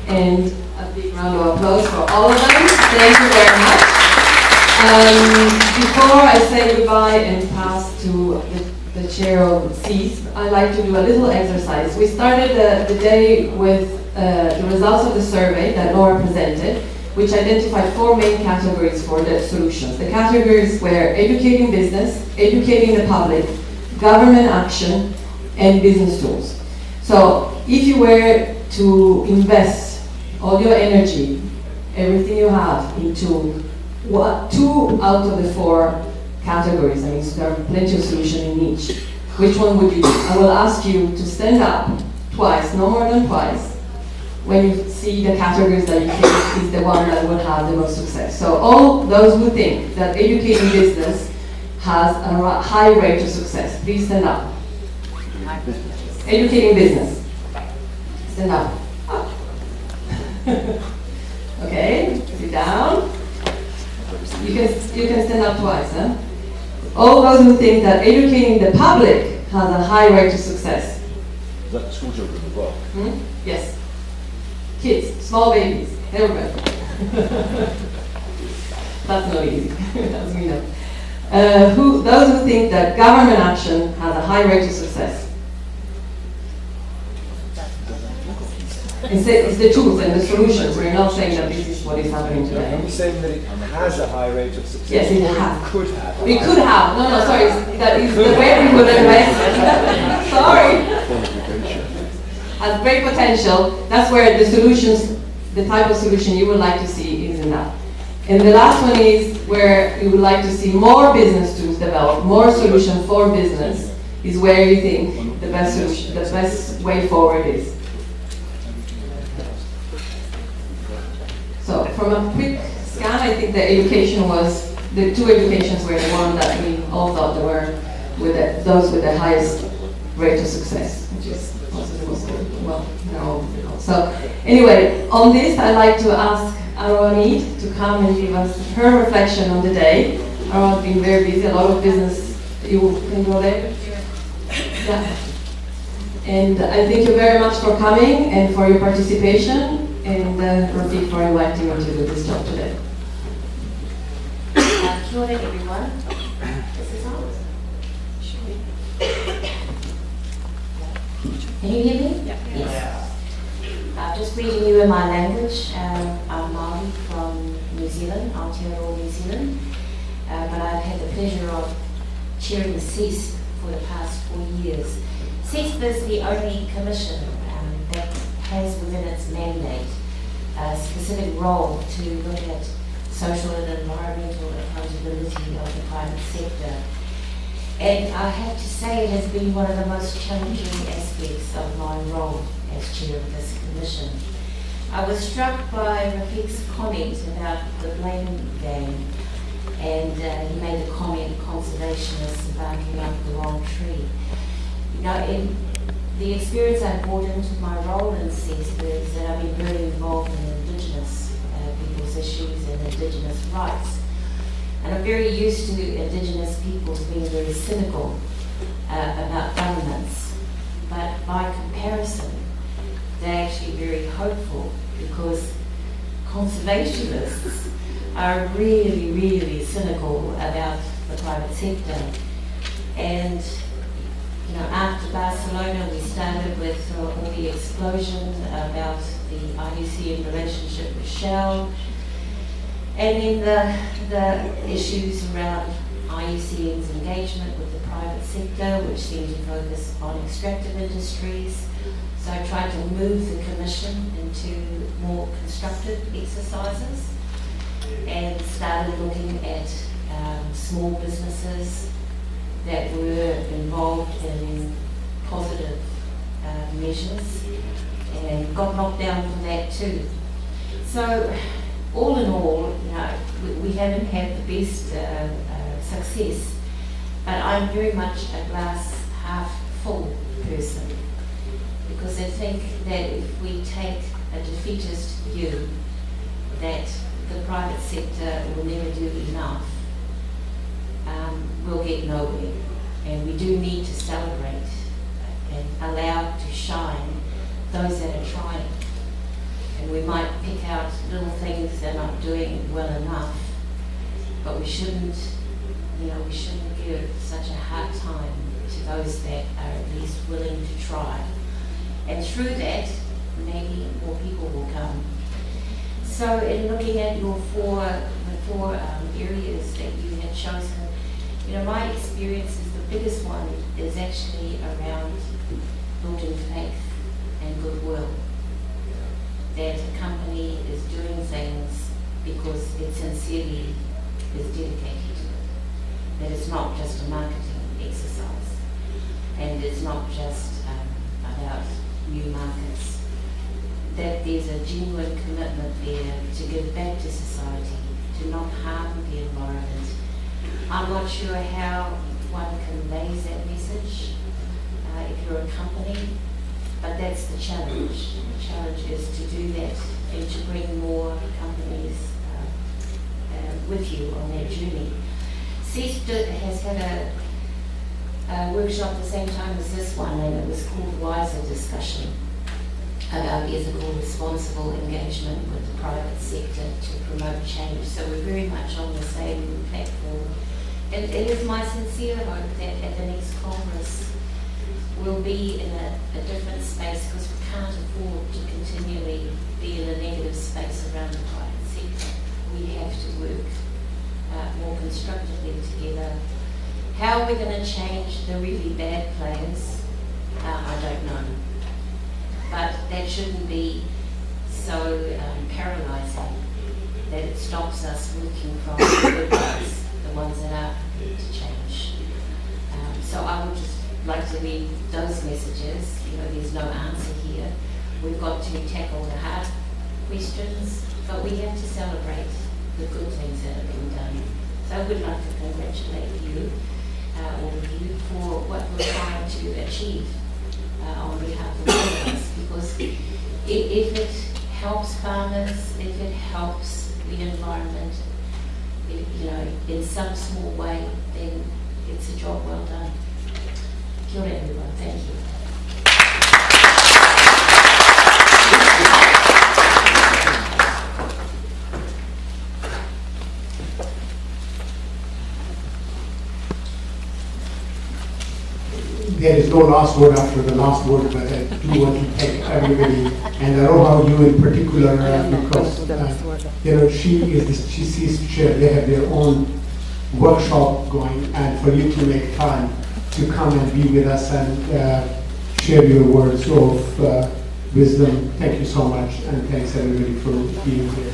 And a big round of applause for all of them. Thank you very much. Before I say goodbye and pass to the chair of CEAS, I'd like to do a little exercise. We started the day with the results of the survey that Laura presented, which identified 4 main categories for the solutions. The categories were educating business, educating the public, government action, and business tools. So if you were to invest all your energy, everything you have into 2 out of the 4 categories, I mean, so there are plenty of solutions in each, which one would you do? I will ask you to stand up twice, no more than twice, when you see the categories that you think is the one that will have the most success. So all those who think that educating business has a high rate of success, please stand up. Educating business. Stand up. Okay, sit down. You can stand up twice. Huh? All those who think that educating the public has a high rate of success. Is that school children as well? Yes. Kids, small babies, everybody. That's not easy, as we know. Those who think that government action has a high rate of success. It's the tools and the solutions. We're not saying that this is what is happening today. Are we saying that it has a high rate of success? Yes, it has. Could have. We could have. No, sorry. That is the way we would invest. Sorry. Has great potential. That's where the solutions, the type of solution you would like to see is in that. And the last one is where you would like to see more business tools developed, more solution for business, is where you think the best solution, the best way forward is. So from a quick scan, I think the education was, the 2 educations were the one that we all thought were with those with the highest rate of success, which is also the most well known. So anyway, on this I'd like to ask Aroanid to come and give us her reflection on the day. Aroan's been very busy, a lot of business. You can go there? Yeah. And I thank you very much for coming and for your participation, and Rafiq for inviting me to do this job today. Kia ora everyone. This is on. Can you hear me? Yeah. Yes. Just reading you in my language. I'm Maori from New Zealand, Aotearoa, New Zealand. But I've had the pleasure of chairing the CEAS for the past 4 years. CEAS is the only commission that has within its mandate a specific role to look at social and environmental accountability of the private sector. And I have to say it has been one of the most challenging aspects of my role as chair of this commission. I was struck by Rafiq's comment about the blame game, and he made the comment conservationists barking up the wrong tree. You know, in the experience I brought into my role in CEAS is that I've been very involved in Indigenous people's issues and Indigenous rights. And I'm very used to Indigenous peoples being very cynical about governments. But by comparison, they're actually very hopeful, because conservationists are really, really cynical about the private sector. And you know, after Barcelona, we started with all the explosions about the IUCN relationship with Shell, and then the issues around IUCN's engagement with the private sector, which seemed to focus on extractive industries. So I tried to move the Commission into more constructive exercises and started looking at small businesses that were involved in positive measures, and got knocked down for that too. So all in all, you know, we haven't had the best success, but I'm very much a glass half full person, because I think that if we take a defeatist view that the private sector will never do enough, we'll get nowhere. And we do need to celebrate and allow to shine those that are trying. And we might pick out little things they're not doing well enough, but we shouldn't, we shouldn't give such a hard time to those that are at least willing to try. And through that, maybe more people will come. So in looking at the four areas that you had chosen, my experience is the biggest one is actually around building faith and goodwill. That a company is doing things because it sincerely is dedicated to it. That it's not just a marketing exercise. And it's not just about new markets. That there's a genuine commitment there to give back to society, to not harm the environment. I'm not sure how one conveys that message if you're a company, but that's the challenge. The challenge is to do that and to bring more companies with you on that journey. CESP has had a workshop at the same time as this one, and it was called Wiser Discussion about ethical, responsible engagement with the private sector to promote change. So we're very much on the same platform. And it is my sincere hope that at the next Congress we'll be in a different space, because we can't afford to continually be in a negative space around the private sector. We have to work more constructively together. How we're going to change the really bad players, I don't know. But that shouldn't be so paralysing that it stops us working from the good ones, the ones that are to change. So I would just like to leave those messages. There's no answer here. We've got to tackle the hard questions, but we have to celebrate the good things that have been done. So I would like to congratulate you, all of you, for what we're trying to achieve on behalf of all of us, because if it helps farmers, if it helps the environment, in some small way, then it's a job well done. Kia ora everyone, thank you. There is no last word after the last word, but I do want to thank everybody, and I know how you in particular, because she sees chair. They have their own workshop going, and for you to make time to come and be with us and share your words of wisdom. Thank you so much, and thanks everybody for being here.